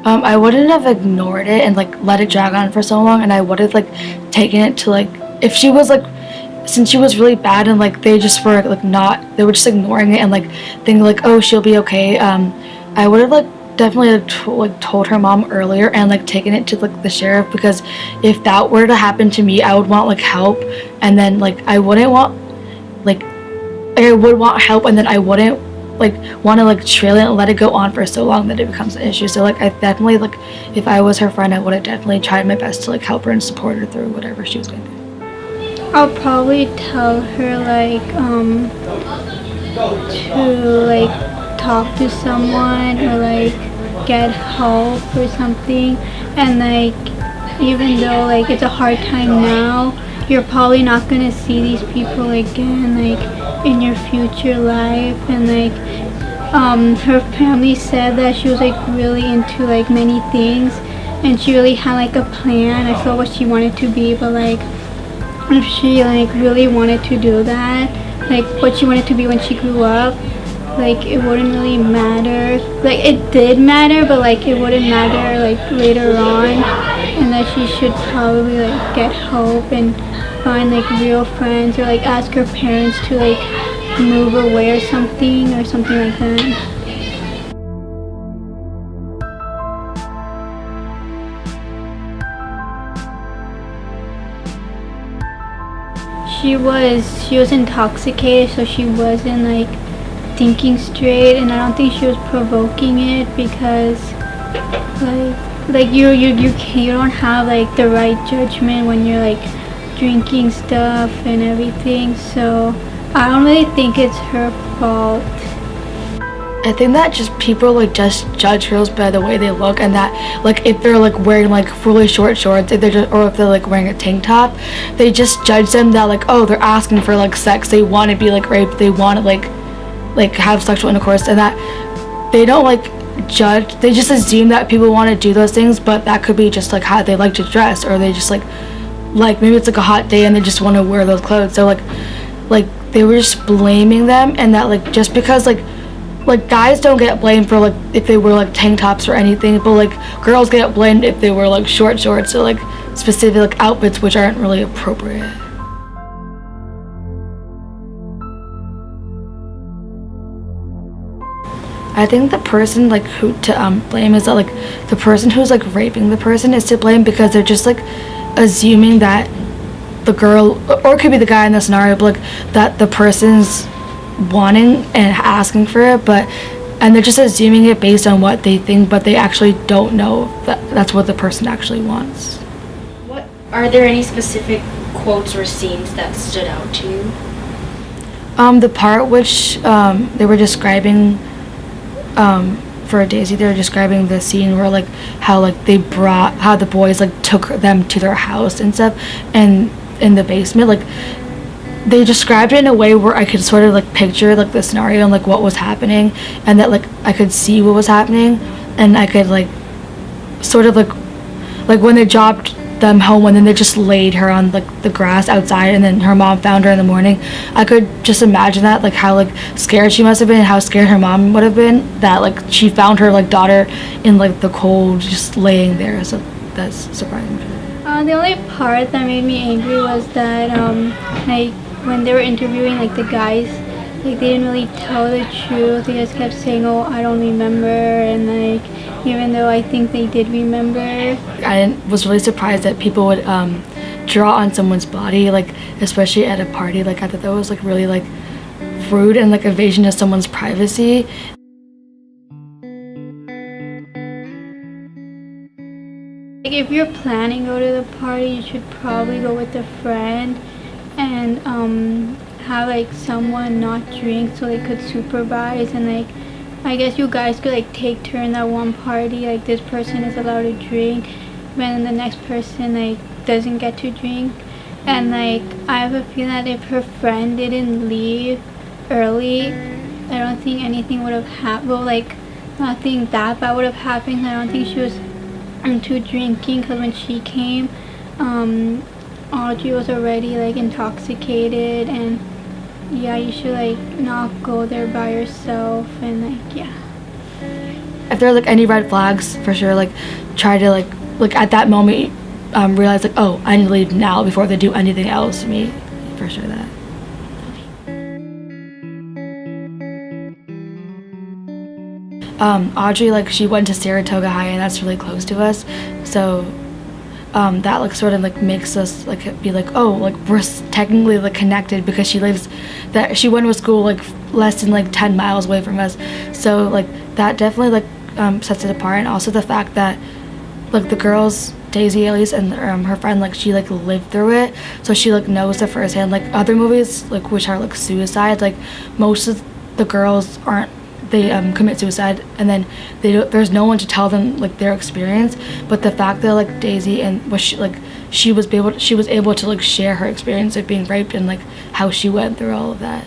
I wouldn't have ignored it and like let it drag on for so long, and I would have like taken it to like if she was like since she was really bad and like they just were like not they were just ignoring it and like thinking like oh she'll be okay. I would have like definitely like told her mom earlier and like taken it to like the sheriff, because if that were to happen to me I would want like help, and then like I wouldn't want like I would want help, and then I wouldn't like want to like trail it and let it go on for so long that it becomes an issue. So like I definitely like if I was her friend I would have definitely tried my best to like help her and support her through whatever she was going through. I'll probably tell her like to like talk to someone or like get help or something, and like even though like it's a hard time now, you're probably not gonna see these people again like in your future life. And like her family said that she was like really into like many things and she really had like a plan. I saw what she wanted to be, but like if she like really wanted to do that, like what she wanted to be when she grew up, like it wouldn't really matter. Like it did matter, but like it wouldn't matter like later on, and that she should probably like get help and find like real friends, or like ask her parents to like move away or something like that. She was intoxicated, so she wasn't like thinking straight, and I don't think she was provoking it, because like you don't have like the right judgment when you're like drinking stuff and everything. So I don't really think it's her fault. I think that just people like just judge girls by the way they look, and that like if they're like wearing like really short shorts, if they're just, or if they're like wearing a tank top, they just judge them that like oh they're asking for like sex, they want to be like raped, they want to like have sexual intercourse, and that they don't like judge, they just assume that people want to do those things, but that could be just like how they like to dress, or they just like maybe it's like a hot day and they just want to wear those clothes. So like they were just blaming them, and that like just because like guys don't get blamed for like if they wear like tank tops or anything, but like girls get blamed if they wear like short shorts or like specific like outfits which aren't really appropriate. I think the person like who to blame is that like the person who's like raping the person is to blame, because they're just like assuming that the girl, or it could be the guy in the scenario, but like that the person's wanting and asking for it, and they're just assuming it based on what they think, but they actually don't know that that's what the person actually wants. What are there any specific quotes or scenes that stood out to you? The part which they were describing for Daisy, they were describing the scene where like how the boys like took them to their house and stuff, and in the basement, like they described it in a way where I could sort of like picture like the scenario and like what was happening, and that like I could see what was happening, and I could like sort of like when they dropped them home and then they just laid her on like the grass outside, and then her mom found her in the morning. I could just imagine that, like how like scared she must have been and how scared her mom would have been that like she found her like daughter in like the cold just laying there. So that's surprising. The only part that made me angry was that like when they were interviewing like the guys, like they didn't really tell the truth. They just kept saying, oh, I don't remember, and like even though I think they did remember. I was really surprised that people would draw on someone's body, like especially at a party. Like I thought that was like really like rude and like invasion of someone's privacy. Like if you're planning to go to the party, you should probably go with a friend and have like someone not drink so they could supervise, and like I guess you guys could like take turn at one party, like this person is allowed to drink, then the next person like doesn't get to drink. And like I have a feeling that if her friend didn't leave early, I don't think anything would have happened. Well, like nothing that bad would have happened. I don't think she was into drinking, because when she came, Audrie was already like intoxicated, and yeah, you should like not go there by yourself, and like yeah. if there are like any red flags, for sure, like try to like at that moment realize like, oh, I need to leave now before they do anything else to me. For sure that. Audrey, like, she went to Saratoga High, and that's really close to us, so that like sort of like makes us like be like, oh, like we're technically like connected because she went to a school like less than like 10 miles away from us, so like that definitely like sets it apart. And also the fact that like the girls, Daisy at least, and her friend, like she like lived through it, so she like knows the firsthand. Like other movies like which are like suicide, like most of the girls aren't, they commit suicide and then there's no one to tell them like their experience, but the fact that like Daisy and she was able to like share her experience of being raped and like how she went through all of that.